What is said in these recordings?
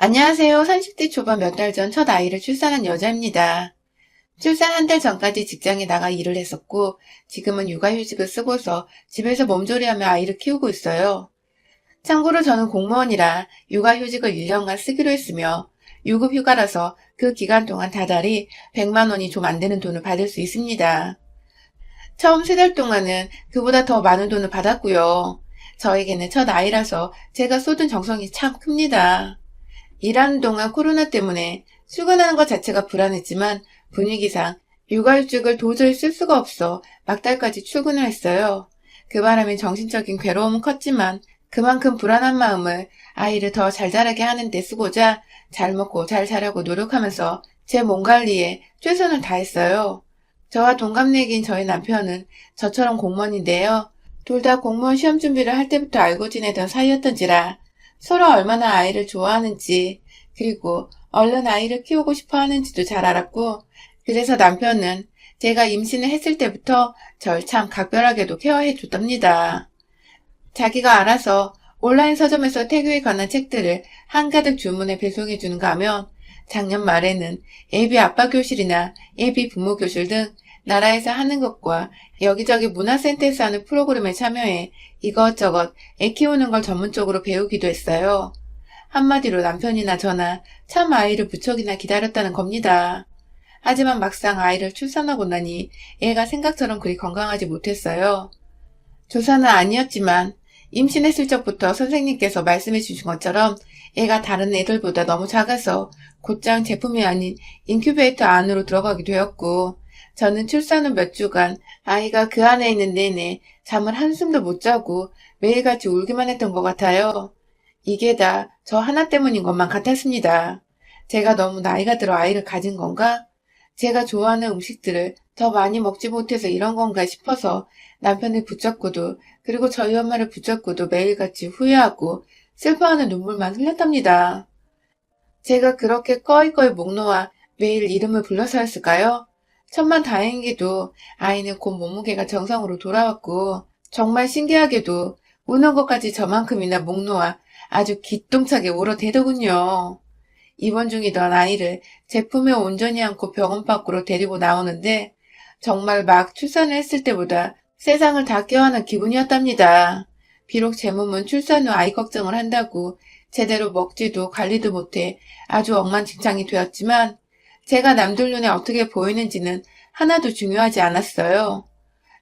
안녕하세요. 30대 초반 몇 달 전 첫 아이를 출산한 여자입니다. 출산 한 달 전까지 직장에 나가 일을 했었고, 지금은 육아휴직을 쓰고서 집에서 몸조리하며 아이를 키우고 있어요. 참고로 저는 공무원이라 육아휴직을 1년간 쓰기로 했으며, 유급휴가라서 그 기간 동안 다달이 100만 원이 좀 안 되는 돈을 받을 수 있습니다. 처음 3달 동안은 그보다 더 많은 돈을 받았고요. 저에게는 첫 아이라서 제가 쏟은 정성이 참 큽니다. 일하는 동안 코로나 때문에 출근하는 것 자체가 불안했지만 분위기상 육아휴직을 도저히 쓸 수가 없어 막달까지 출근을 했어요. 그 바람에 정신적인 괴로움은 컸지만 그만큼 불안한 마음을 아이를 더 잘 자라게 하는 데 쓰고자 잘 먹고 잘 자라고 노력하면서 제 몸 관리에 최선을 다했어요. 저와 동갑내기인 저희 남편은 저처럼 공무원인데요. 둘 다 공무원 시험 준비를 할 때부터 알고 지내던 사이였던지라 서로 얼마나 아이를 좋아하는지, 그리고 얼른 아이를 키우고 싶어 하는지도 잘 알았고, 그래서 남편은 제가 임신을 했을 때부터 절 참 각별하게도 케어해 줬답니다. 자기가 알아서 온라인 서점에서 태교에 관한 책들을 한가득 주문해 배송해 주는가 하면, 작년 말에는 예비 아빠 교실이나 예비 부모 교실 등 나라에서 하는 것과 여기저기 문화센터에서 하는 프로그램에 참여해 이것저것 애 키우는 걸 전문적으로 배우기도 했어요. 한마디로 남편이나 저나 참 아이를 무척이나 기다렸다는 겁니다. 하지만 막상 아이를 출산하고 나니 애가 생각처럼 그리 건강하지 못했어요. 조사는 아니었지만 임신했을 적부터 선생님께서 말씀해 주신 것처럼 애가 다른 애들보다 너무 작아서 곧장 제품이 아닌 인큐베이터 안으로 들어가게 되었고, 저는 출산 후 몇 주간 아이가 그 안에 있는 내내 잠을 한숨도 못 자고 매일같이 울기만 했던 것 같아요. 이게 다 저 하나 때문인 것만 같았습니다. 제가 너무 나이가 들어 아이를 가진 건가? 제가 좋아하는 음식들을 더 많이 먹지 못해서 이런 건가 싶어서 남편을 붙잡고도, 그리고 저희 엄마를 붙잡고도 매일같이 후회하고 슬퍼하는 눈물만 흘렸답니다. 제가 그렇게 꺼이꺼이 목 놓아 매일 이름을 불러서 했을까요? 천만 다행이게도 아이는 곧 몸무게가 정상으로 돌아왔고, 정말 신기하게도 우는 것까지 저만큼이나 목 놓아 아주 기똥차게 울어대더군요. 입원 중이던 아이를 제품에 온전히 안고 병원 밖으로 데리고 나오는데 정말 막 출산을 했을 때보다 세상을 다 껴안은 기분이었답니다. 비록 제 몸은 출산 후 아이 걱정을 한다고 제대로 먹지도 관리도 못해 아주 엉망진창이 되었지만, 제가 남들 눈에 어떻게 보이는지는 하나도 중요하지 않았어요.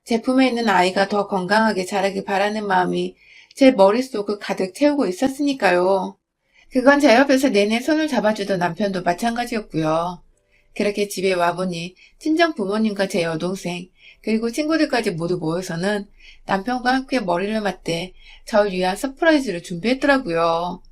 제품에 있는 아이가 더 건강하게 자라길 바라는 마음이 제 머릿속을 가득 채우고 있었으니까요. 그건 제 옆에서 내내 손을 잡아주던 남편도 마찬가지였고요. 그렇게 집에 와보니 친정 부모님과 제 여동생, 그리고 친구들까지 모두 모여서는 남편과 함께 머리를 맞대 절 위한 서프라이즈를 준비했더라고요.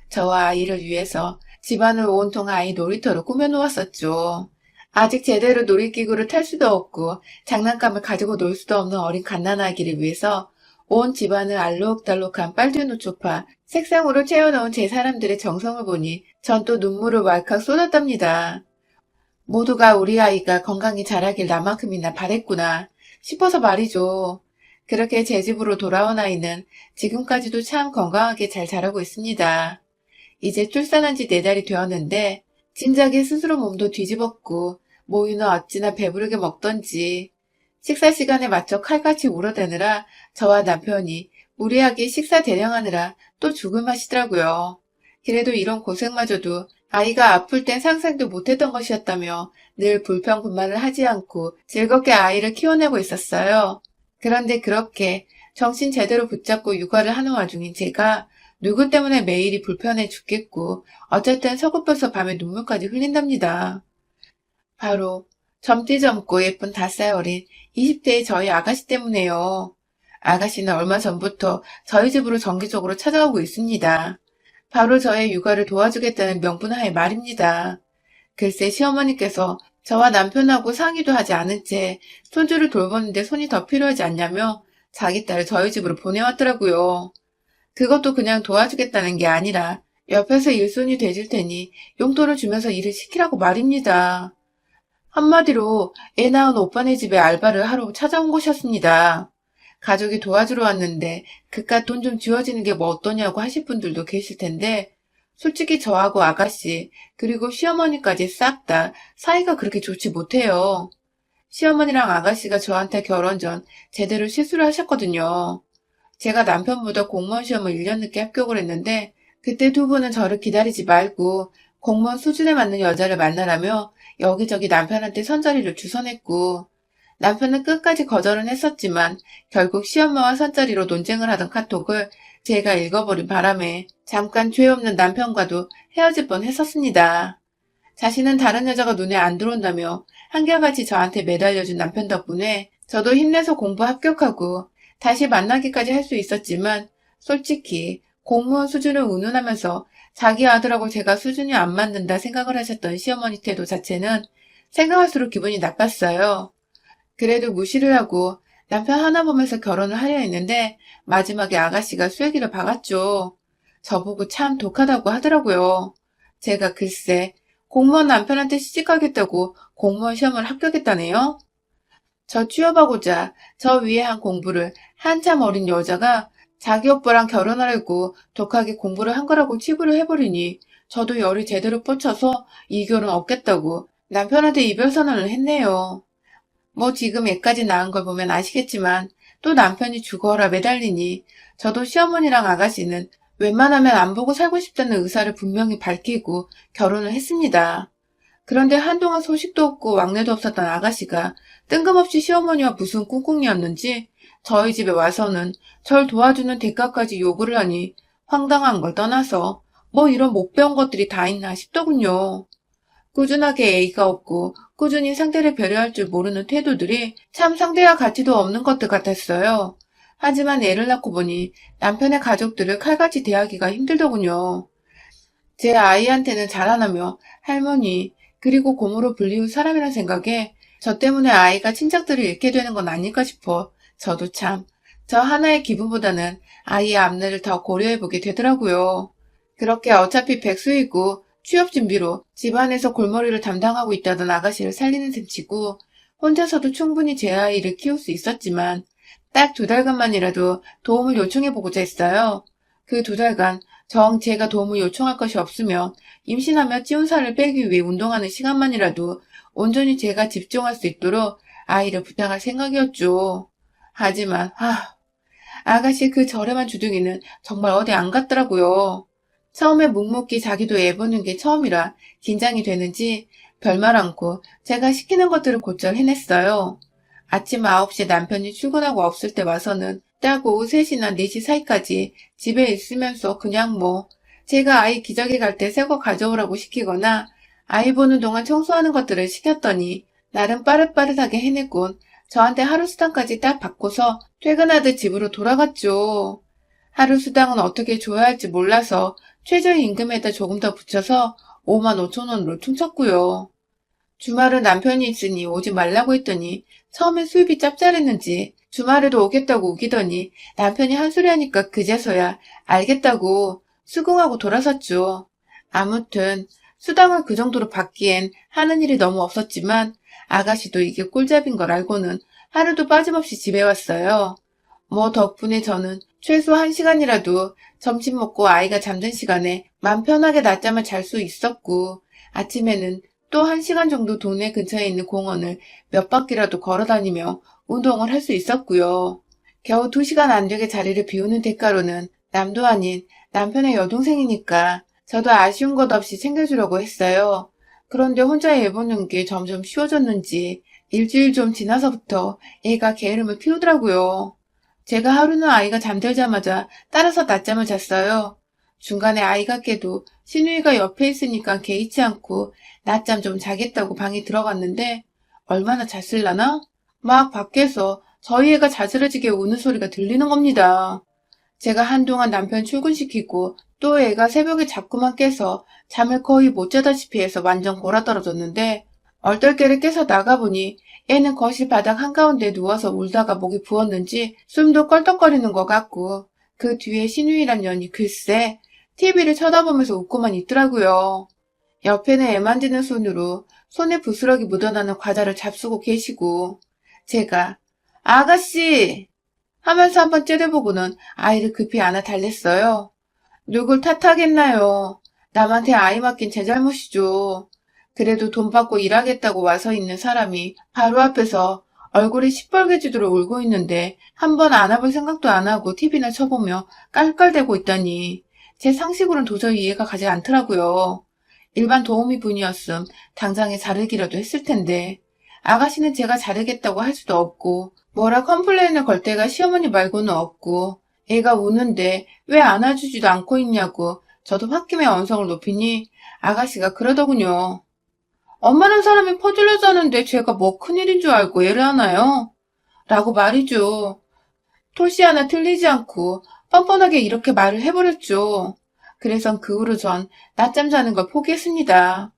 저와 아이를 위해서 집안을 온통 아이 놀이터로 꾸며놓았었죠. 아직 제대로 놀이기구를 탈 수도 없고 장난감을 가지고 놀 수도 없는 어린 갓난아기를 위해서 온 집안을 알록달록한 빨대노 소파, 색상으로 채워놓은 제 사람들의 정성을 보니 전 또 눈물을 왈칵 쏟았답니다. 모두가 우리 아이가 건강히 자라길 나만큼이나 바랬구나 싶어서 말이죠. 그렇게 제 집으로 돌아온 아이는 지금까지도 참 건강하게 잘 자라고 있습니다. 이제 출산한 지 4달이 되었는데 진작에 스스로 몸도 뒤집었고 모유는 어찌나 배부르게 먹던지 식사 시간에 맞춰 칼같이 울어대느라 저와 남편이 무리하게 식사 대령하느라 또 죽을 맛이더라고요. 그래도 이런 고생마저도 아이가 아플 땐 상상도 못했던 것이었다며 늘 불평불만을 하지 않고 즐겁게 아이를 키워내고 있었어요. 그런데 그렇게 정신 제대로 붙잡고 육아를 하는 와중인 제가 누구 때문에 매일이 불편해 죽겠고 어쨌든 서글퍼서 밤에 눈물까지 흘린답니다. 바로 젊디 젊고 예쁜 5살 어린 20대의 저희 아가씨 때문에요. 아가씨는 얼마 전부터 저희 집으로 정기적으로 찾아오고 있습니다. 바로 저의 육아를 도와주겠다는 명분하에 말입니다. 글쎄 시어머니께서 저와 남편하고 상의도 하지 않은 채 손주를 돌보는데 손이 더 필요하지 않냐며 자기 딸을 저희 집으로 보내왔더라고요. 그것도 그냥 도와주겠다는 게 아니라 옆에서 일손이 돼줄 테니 용돈을 주면서 일을 시키라고 말입니다. 한마디로 애 낳은 오빠네 집에 알바를 하러 찾아온 것이었습니다. 가족이 도와주러 왔는데 그깟 돈 좀 쥐어지는 게 뭐 어떠냐고 하실 분들도 계실 텐데 솔직히 저하고 아가씨, 그리고 시어머니까지 싹 다 사이가 그렇게 좋지 못해요. 시어머니랑 아가씨가 저한테 결혼 전 제대로 실수를 하셨거든요. 제가 남편보다 공무원 시험을 1년 늦게 합격을 했는데 그때 두 분은 저를 기다리지 말고 공무원 수준에 맞는 여자를 만나라며 여기저기 남편한테 선자리를 주선했고 남편은 끝까지 거절은 했었지만 결국 시엄마와 선자리로 논쟁을 하던 카톡을 제가 읽어버린 바람에 잠깐 죄 없는 남편과도 헤어질 뻔 했었습니다. 자신은 다른 여자가 눈에 안 들어온다며 한결같이 저한테 매달려준 남편 덕분에 저도 힘내서 공부 합격하고 다시 만나기까지 할 수 있었지만 솔직히 공무원 수준을 운운하면서 자기 아들하고 제가 수준이 안 맞는다 생각을 하셨던 시어머니 태도 자체는 생각할수록 기분이 나빴어요. 그래도 무시를 하고 남편 하나 보면서 결혼을 하려 했는데 마지막에 아가씨가 쐐기를 박았죠. 저보고 참 독하다고 하더라고요. 제가 글쎄 공무원 남편한테 시집가겠다고 공무원 시험을 합격했다네요. 저 취업하고자 저 위에 한 공부를 한참 어린 여자가 자기 오빠랑 결혼하려고 독하게 공부를 한 거라고 치부를 해버리니 저도 열이 제대로 뻗쳐서 이 결혼 없겠다고 남편한테 이별 선언을 했네요. 뭐 지금 애까지 낳은 걸 보면 아시겠지만 또 남편이 죽어라 매달리니 저도 시어머니랑 아가씨는 웬만하면 안 보고 살고 싶다는 의사를 분명히 밝히고 결혼을 했습니다. 그런데 한동안 소식도 없고 왕래도 없었던 아가씨가 뜬금없이 시어머니와 무슨 꿍꿍이었는지 저희 집에 와서는 절 도와주는 대가까지 요구를 하니 황당한 걸 떠나서 뭐 이런 못 배운 것들이 다 있나 싶더군요. 꾸준하게 애가 없고 꾸준히 상대를 배려할 줄 모르는 태도들이 참 상대와 가치도 없는 것들 같았어요. 하지만 애를 낳고 보니 남편의 가족들을 칼같이 대하기가 힘들더군요. 제 아이한테는 자라나며 할머니 그리고 고모로 불리울 사람이란 생각에 저 때문에 아이가 친척들을 잃게 되는 건 아닐까 싶어 저도 참 저 하나의 기분보다는 아이의 앞날을 더 고려해보게 되더라고요. 그렇게 어차피 백수이고 취업 준비로 집안에서 골머리를 담당하고 있다던 아가씨를 살리는 셈치고 혼자서도 충분히 제 아이를 키울 수 있었지만 딱 2달간만이라도 도움을 요청해보고자 했어요. 그 2달간 정 제가 도움을 요청할 것이 없으며 임신하며 찌운 살을 빼기 위해 운동하는 시간만이라도 온전히 제가 집중할 수 있도록 아이를 부탁할 생각이었죠. 하지만 아가씨 그 저렴한 주둥이는 정말 어디 안 갔더라고요. 처음에 묵묵히 자기도 애보는 게 처음이라 긴장이 되는지 별말 않고 제가 시키는 것들을 곧잘 해냈어요. 아침 9시에 남편이 출근하고 없을 때 와서는 딱 오후 3시나 4시 사이까지 집에 있으면서 그냥 뭐 제가 아이 기저귀 갈 때 새 거 가져오라고 시키거나 아이 보는 동안 청소하는 것들을 시켰더니 나름 빠릇빠릇하게 해냈곤 저한테 하루 수당까지 딱 받고서 퇴근하듯 집으로 돌아갔죠. 하루 수당은 어떻게 줘야 할지 몰라서 최저임금에다 조금 더 붙여서 5만 5천 원으로 퉁쳤고요. 주말은 남편이 있으니 오지 말라고 했더니 처음엔 수입이 짭짤했는지 주말에도 오겠다고 우기더니 남편이 한 소리 하니까 그제서야 알겠다고 수긍하고 돌아섰죠. 아무튼 수당을 그 정도로 받기엔 하는 일이 너무 없었지만 아가씨도 이게 꿀잡인 걸 알고는 하루도 빠짐없이 집에 왔어요. 뭐 덕분에 저는 최소 1시간이라도 점심 먹고 아이가 잠든 시간에 맘 편하게 낮잠을 잘 수 있었고 아침에는 또 1시간 정도 동네 근처에 있는 공원을 몇 바퀴라도 걸어다니며 운동을 할 수 있었고요. 겨우 2시간 안 되게 자리를 비우는 대가로는 남도 아닌 남편의 여동생이니까 저도 아쉬운 것 없이 챙겨주려고 했어요. 그런데 혼자 애 보는 게 점점 쉬워졌는지 일주일 좀 지나서부터 애가 게으름을 피우더라고요. 제가 하루는 아이가 잠들자마자 따라서 낮잠을 잤어요. 중간에 아이가 깨도 신우이가 옆에 있으니까 개의치 않고 낮잠 좀 자겠다고 방에 들어갔는데 얼마나 잤을라나? 막 밖에서 저희 애가 자지러지게 우는 소리가 들리는 겁니다. 제가 한동안 남편 출근시키고 또 애가 새벽에 자꾸만 깨서 잠을 거의 못 자다시피 해서 완전 골아떨어졌는데 얼떨결에 깨서 나가보니 애는 거실 바닥 한가운데 누워서 울다가 목이 부었는지 숨도 껄떡거리는 것 같고 그 뒤에 신우이란 년이 글쎄 TV를 쳐다보면서 웃고만 있더라고요. 옆에는 애 만지는 손으로 손에 부스러기 묻어나는 과자를 잡수고 계시고 제가 아가씨 하면서 한번 째려보고는 아이를 급히 안아 달랬어요. 누굴 탓하겠나요? 남한테 아이 맡긴 제 잘못이죠. 그래도 돈 받고 일하겠다고 와서 있는 사람이 바로 앞에서 얼굴이 시뻘개지도록 울고 있는데 한 번 안아볼 생각도 안 하고 TV나 쳐보며 깔깔대고 있다니 제 상식으로는 도저히 이해가 가지 않더라고요. 일반 도우미 분이었음 당장에 자르기라도 했을 텐데 아가씨는 제가 자르겠다고 할 수도 없고 뭐라 컴플레인을 걸 데가 시어머니 말고는 없고 애가 우는데 왜 안아주지도 않고 있냐고 저도 홧김에 언성을 높이니 아가씨가 그러더군요. 엄마는 사람이 퍼질러 자는데 제가 뭐 큰일인 줄 알고 애를 하나요? 라고 말이죠. 토시 하나 틀리지 않고 뻔뻔하게 이렇게 말을 해버렸죠. 그래서 그 후로 전 낮잠 자는 걸 포기했습니다.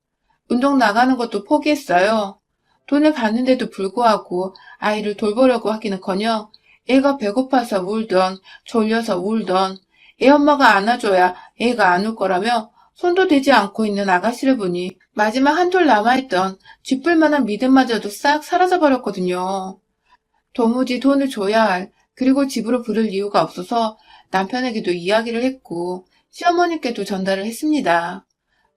운동 나가는 것도 포기했어요. 돈을 받는데도 불구하고 아이를 돌보려고 하기는커녕 애가 배고파서 울던 졸려서 울던 애 엄마가 안아줘야 애가 안 울 거라며 손도 대지 않고 있는 아가씨를 보니 마지막 한 톨 남아있던 쥐뿔만한 믿음마저도 싹 사라져버렸거든요. 도무지 돈을 줘야 할 그리고 집으로 부를 이유가 없어서 남편에게도 이야기를 했고 시어머니께도 전달을 했습니다.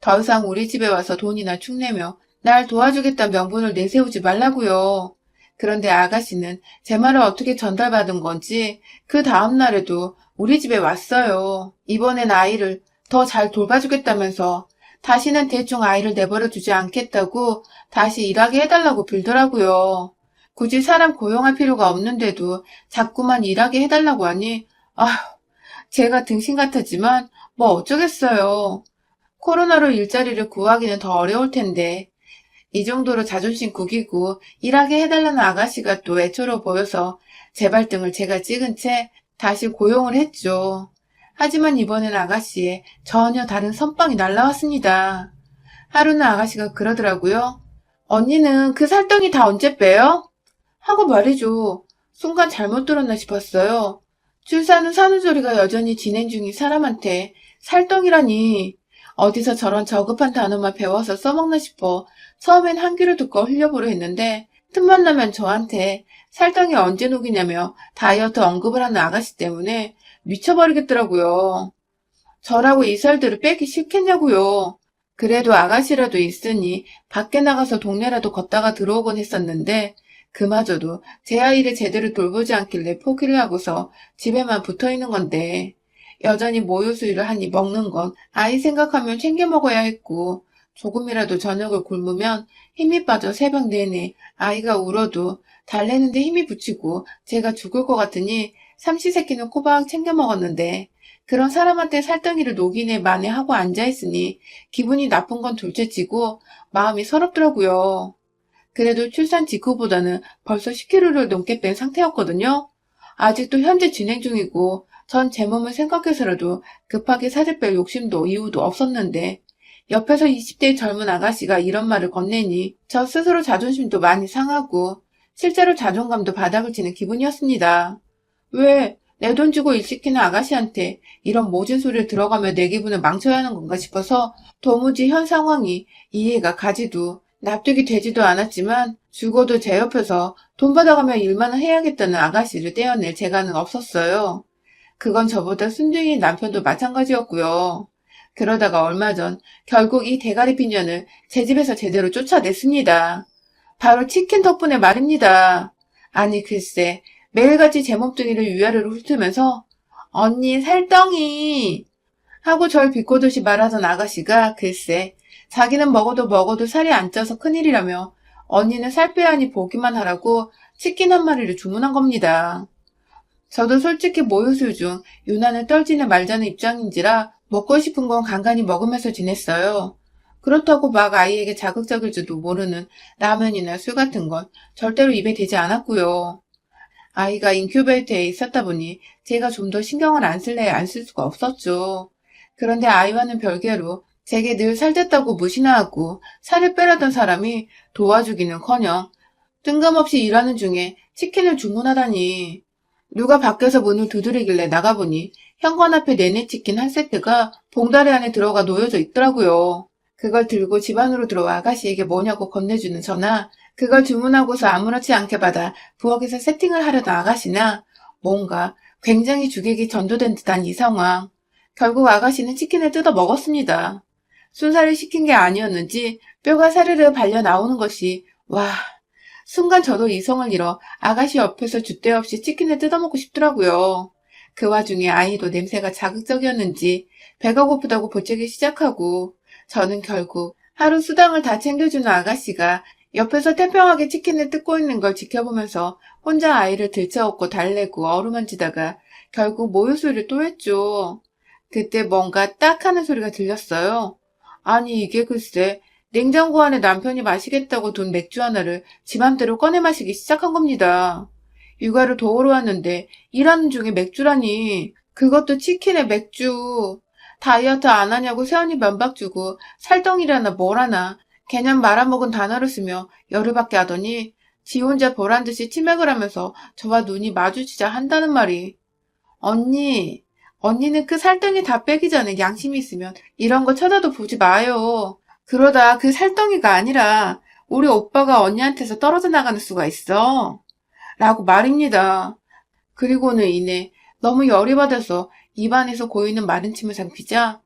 더 이상 우리 집에 와서 돈이나 축내며 날 도와주겠다는 명분을 내세우지 말라고요. 그런데 아가씨는 제 말을 어떻게 전달받은 건지 그 다음날에도 우리 집에 왔어요. 이번엔 아이를 더 잘 돌봐주겠다면서 다시는 대충 아이를 내버려 두지 않겠다고 다시 일하게 해달라고 빌더라고요. 굳이 사람 고용할 필요가 없는데도 자꾸만 일하게 해달라고 하니 제가 등신 같았지만 뭐 어쩌겠어요. 코로나로 일자리를 구하기는 더 어려울 텐데 이 정도로 자존심 구기고 일하게 해달라는 아가씨가 또 애처로 보여서 제 발등을 제가 찍은 채 다시 고용을 했죠. 하지만 이번엔 아가씨의 전혀 다른 선빵이 날라왔습니다. 하루는 아가씨가 그러더라고요. 언니는 그 살덩이 다 언제 빼요? 하고 말이죠. 순간 잘못 들었나 싶었어요. 출산후 산후조리가 여전히 진행 중인 사람한테 살덩이라니 어디서 저런 저급한 단어만 배워서 써먹나 싶어 처음엔 한 귀를 듣고 흘려보려 했는데 틈만 나면 저한테 살덩이 언제 녹이냐며 다이어트 언급을 하는 아가씨 때문에 미쳐버리겠더라고요. 저라고 이 살들을 빼기 싫겠냐고요. 그래도 아가씨라도 있으니 밖에 나가서 동네라도 걷다가 들어오곤 했었는데 그마저도 제 아이를 제대로 돌보지 않길래 포기를 하고서 집에만 붙어있는 건데 여전히 모유수유를 하니 먹는 건 아이 생각하면 챙겨 먹어야 했고 조금이라도 저녁을 굶으면 힘이 빠져 새벽 내내 아이가 울어도 달래는데 힘이 붙이고 제가 죽을 것 같으니 삼시세끼는 꼬박 챙겨 먹었는데 그런 사람한테 살덩이를 녹이네 마네 하고 앉아있으니 기분이 나쁜 건 둘째치고 마음이 서럽더라고요. 그래도 출산 직후보다는 벌써 10kg를 넘게 뺀 상태였거든요. 아직도 현재 진행 중이고 전 제 몸을 생각해서라도 급하게 살을 뺄 욕심도 이유도 없었는데 옆에서 20대 젊은 아가씨가 이런 말을 건네니 저 스스로 자존심도 많이 상하고 실제로 자존감도 바닥을 치는 기분이었습니다. 왜 내 돈 주고 일 시키는 아가씨한테 이런 모진 소리를 들어가며 내 기분을 망쳐야 하는 건가 싶어서 도무지 현 상황이 이해가 가지도 납득이 되지도 않았지만 죽어도 제 옆에서 돈 받아가며 일만 해야겠다는 아가씨를 떼어낼 재간은 없었어요. 그건 저보다 순둥이인 남편도 마찬가지였고요. 그러다가 얼마 전 결국 이 대가리 빈년을 제 집에서 제대로 쫓아냈습니다. 바로 치킨 덕분에 말입니다. 아니 글쎄 매일같이 제 몸뚱이를 위아래로 훑으면서 언니 살덩이 하고 절 비꼬듯이 말하던 아가씨가 글쎄 자기는 먹어도 살이 안 쪄서 큰일이라며 언니는 살 빼야 하니 보기만 하라고 치킨 한 마리를 주문한 겁니다. 저도 솔직히 모유수유 중 유난을 떨지는 말자는 입장인지라 먹고 싶은 건 간간히 먹으면서 지냈어요. 그렇다고 막 아이에게 자극적일지도 모르는 라면이나 술 같은 건 절대로 입에 대지 않았고요. 아이가 인큐베이터에 있었다 보니 제가 좀 더 신경을 안 쓸래야 안 쓸 수가 없었죠. 그런데 아이와는 별개로 제게 늘 살쪘다고 무시나 하고 살을 빼라던 사람이 도와주기는커녕 뜬금없이 일하는 중에 치킨을 주문하다니. 누가 밖에서 문을 두드리길래 나가보니 현관 앞에 내내치킨 한 세트가 봉다리 안에 들어가 놓여져 있더라고요. 그걸 들고 집 안으로 들어와 아가씨에게 뭐냐고 건네주는 저나 그걸 주문하고서 아무렇지 않게 받아 부엌에서 세팅을 하려던 아가씨나 뭔가 굉장히 주객이 전도된 듯한 이 상황. 결국 아가씨는 치킨을 뜯어 먹었습니다. 순살을 시킨 게 아니었는지 뼈가 사르르 발려 나오는 것이 와, 순간 저도 이성을 잃어 아가씨 옆에서 줏대 없이 치킨을 뜯어먹고 싶더라고요. 그 와중에 아이도 냄새가 자극적이었는지 배가 고프다고 보채기 시작하고 저는 결국 하루 수당을 다 챙겨주는 아가씨가 옆에서 태평하게 치킨을 뜯고 있는 걸 지켜보면서 혼자 아이를 들쳐업고 달래고 어루만지다가 결국 모유 수유를 또 했죠. 그때 뭔가 딱 하는 소리가 들렸어요. 아니 이게 글쎄 냉장고 안에 남편이 마시겠다고 둔 맥주 하나를 지 맘대로 꺼내 마시기 시작한 겁니다. 육아를 도우러 왔는데 일하는 중에 맥주라니. 그것도 치킨에 맥주. 다이어트 안 하냐고 세연이 면박 주고 살덩이라나 뭐라나 개념 말아먹은 단어를 쓰며 열을 받게 하더니 지 혼자 보란 듯이 치맥을 하면서 저와 눈이 마주치자 한다는 말이. 언니는 그 살덩이 다 빼기 전에 양심이 있으면 이런 거 쳐다도 보지 마요. 그러다 그 살덩이가 아니라 우리 오빠가 언니한테서 떨어져 나가는 수가 있어. 라고 말입니다. 그리고는 이내 너무 열이 받아서 입안에서 고이는 마른 침을 삼키자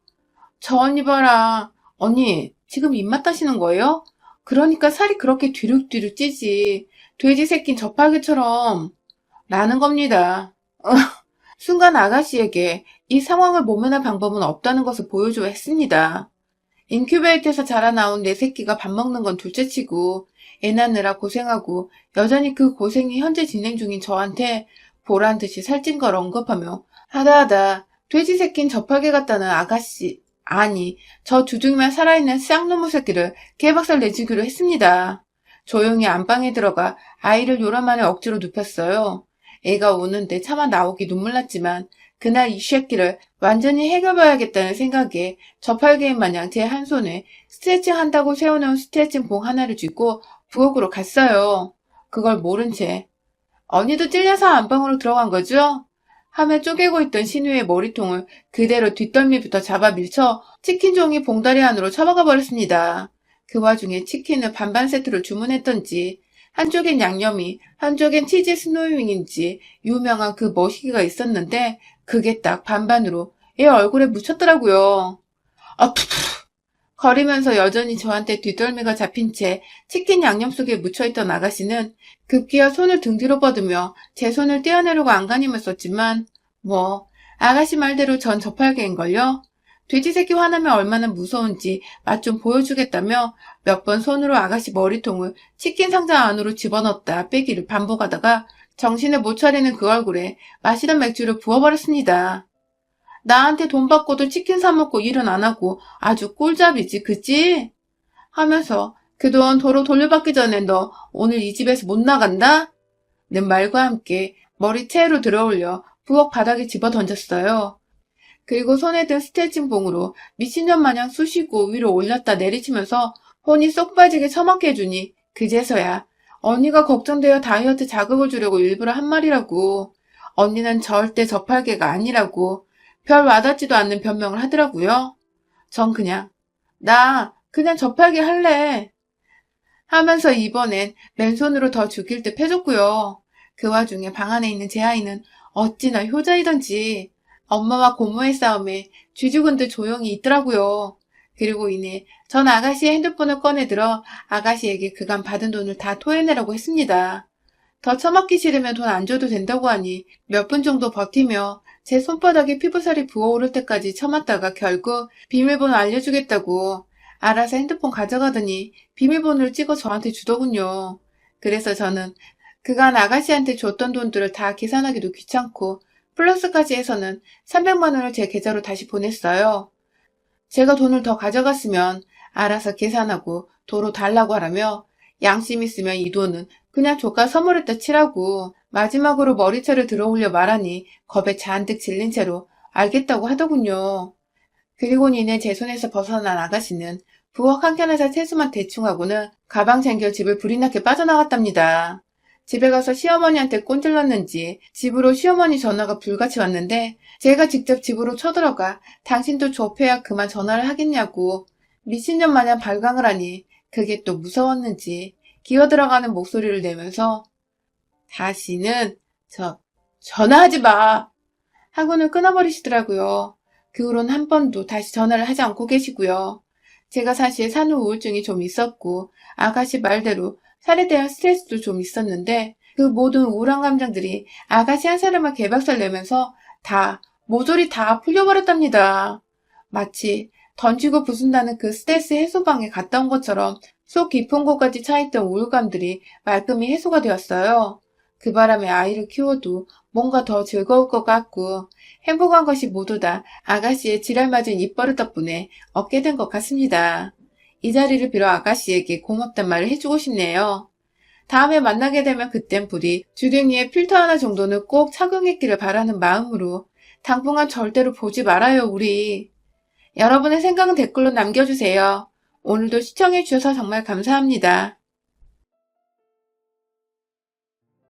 저 언니 봐라. 언니 지금 입맛 따시는 거예요? 그러니까 살이 그렇게 뒤룩뒤룩 찌지. 돼지 새낀 저팔계처럼 라는 겁니다. 순간 아가씨에게 이 상황을 모면할 방법은 없다는 것을 보여줘야 했습니다. 인큐베이터에서 자라나온 내 새끼가 밥 먹는 건 둘째치고 애 낳느라 고생하고 여전히 그 고생이 현재 진행 중인 저한테 보란듯이 살찐 걸 언급하며 하다하다 돼지 새낀 저팔계 같다는 아가씨 아니 저 주둥이만 살아있는 쌍놈의 새끼를 개박살 내주기로 했습니다. 조용히 안방에 들어가 아이를 요란만에 억지로 눕혔어요. 애가 우는데 차마 나오기 눈물 났지만 그날 이 새끼를 완전히 해결봐야겠다는 생각에 저팔계인 마냥 제 한 손에 스트레칭 한다고 세워놓은 스트레칭 봉 하나를 쥐고 부엌으로 갔어요. 그걸 모른 채 언니도 찔려서 안방으로 들어간 거죠? 하며 쪼개고 있던 신우의 머리통을 그대로 뒷덜미부터 잡아 밀쳐 치킨 종이 봉다리 안으로 처박아 버렸습니다. 그 와중에 치킨을 반반 세트로 주문했던지 한쪽엔 양념이 한쪽엔 치즈 스노우윙인지 유명한 그 머시기가 있었는데 그게 딱 반반으로 얘 얼굴에 묻혔더라고요. 아, 푸푸. 거리면서 여전히 저한테 뒷덜미가 잡힌 채 치킨 양념 속에 묻혀있던 아가씨는 급기야 손을 등 뒤로 뻗으며 제 손을 떼어내려고 안간힘을 썼지만 뭐 아가씨 말대로 전 저팔계인걸요. 돼지 새끼 화나면 얼마나 무서운지 맛 좀 보여주겠다며 몇 번 손으로 아가씨 머리통을 치킨 상자 안으로 집어넣었다 빼기를 반복하다가 정신을 못 차리는 그 얼굴에 마시던 맥주를 부어버렸습니다. 나한테 돈 받고도 치킨 사 먹고 일은 안 하고 아주 꿀잡이지, 그치? 하면서 그 돈 도로 돌려받기 전에 너 오늘 이 집에서 못 나간다? 는 말과 함께 머리 채로 들어올려 부엌 바닥에 집어 던졌어요. 그리고 손에 든 스트레칭 봉으로 미친년 마냥 쑤시고 위로 올렸다 내리치면서 혼이 쏙 빠지게 처먹게 해주니 그제서야 언니가 걱정되어 다이어트 자극을 주려고 일부러 한 말이라고. 언니는 절대 저팔계가 아니라고 별 와닿지도 않는 변명을 하더라고요. 전 나 그냥 저팔계 할래 하면서 이번엔 맨손으로 더 죽일 듯 해줬고요. 그 와중에 방 안에 있는 제 아이는 어찌나 효자이던지 엄마와 고모의 싸움에 쥐죽은 듯 조용히 있더라고요. 그리고 이내 전 아가씨의 핸드폰을 꺼내들어 아가씨에게 그간 받은 돈을 다 토해내라고 했습니다. 더 처먹기 싫으면 돈 안 줘도 된다고 하니 몇 분 정도 버티며 제 손바닥에 피부살이 부어오를 때까지 참았다가 결국 비밀번호 알려주겠다고 알아서 핸드폰 가져가더니 비밀번호를 찍어 저한테 주더군요. 그래서 저는 그간 아가씨한테 줬던 돈들을 다 계산하기도 귀찮고 플러스까지 해서는 300만 원을 제 계좌로 다시 보냈어요. 제가 돈을 더 가져갔으면 알아서 계산하고 도로 달라고 하라며 양심 있으면 이 돈은 그냥 조카 선물했다 치라고 마지막으로 머리채를 들어올려 말하니 겁에 잔뜩 질린 채로 알겠다고 하더군요. 그리고 니네 제 손에서 벗어난 아가씨는 부엌 한켠에서 세수만 대충 하고는 가방 챙겨 집을 불이 나게 빠져나갔답니다. 집에 가서 시어머니한테 꼰질렀는지 집으로 시어머니 전화가 불같이 왔는데 제가 직접 집으로 쳐들어가 당신도 좁혀야 그만 전화를 하겠냐고 미친년 마냥 발광을 하니 그게 또 무서웠는지 기어들어가는 목소리를 내면서 다시는 전화하지 마 하고는 끊어버리시더라고요. 그 후로는 한 번도 다시 전화를 하지 않고 계시고요. 제가 사실 산후 우울증이 좀 있었고 아가씨 말대로 살에 대한 스트레스도 좀 있었는데 그 모든 우울한 감정들이 아가씨 한 사람만 개박살 내면서 모조리 다 풀려버렸답니다. 마치 던지고 부순다는 그 스트레스 해소방에 갔다 온 것처럼 속 깊은 곳까지 차있던 우울감들이 말끔히 해소가 되었어요. 그 바람에 아이를 키워도 뭔가 더 즐거울 것 같고 행복한 것이 모두 다 아가씨의 지랄맞은 입버릇 덕분에 얻게 된 것 같습니다. 이 자리를 빌어 아가씨에게 고맙단 말을 해주고 싶네요. 다음에 만나게 되면 그땐 부디 주둥이에 필터 하나 정도는 꼭 착용했기를 바라는 마음으로 당분간 절대로 보지 말아요, 우리. 여러분의 생각은 댓글로 남겨주세요. 오늘도 시청해주셔서 정말 감사합니다.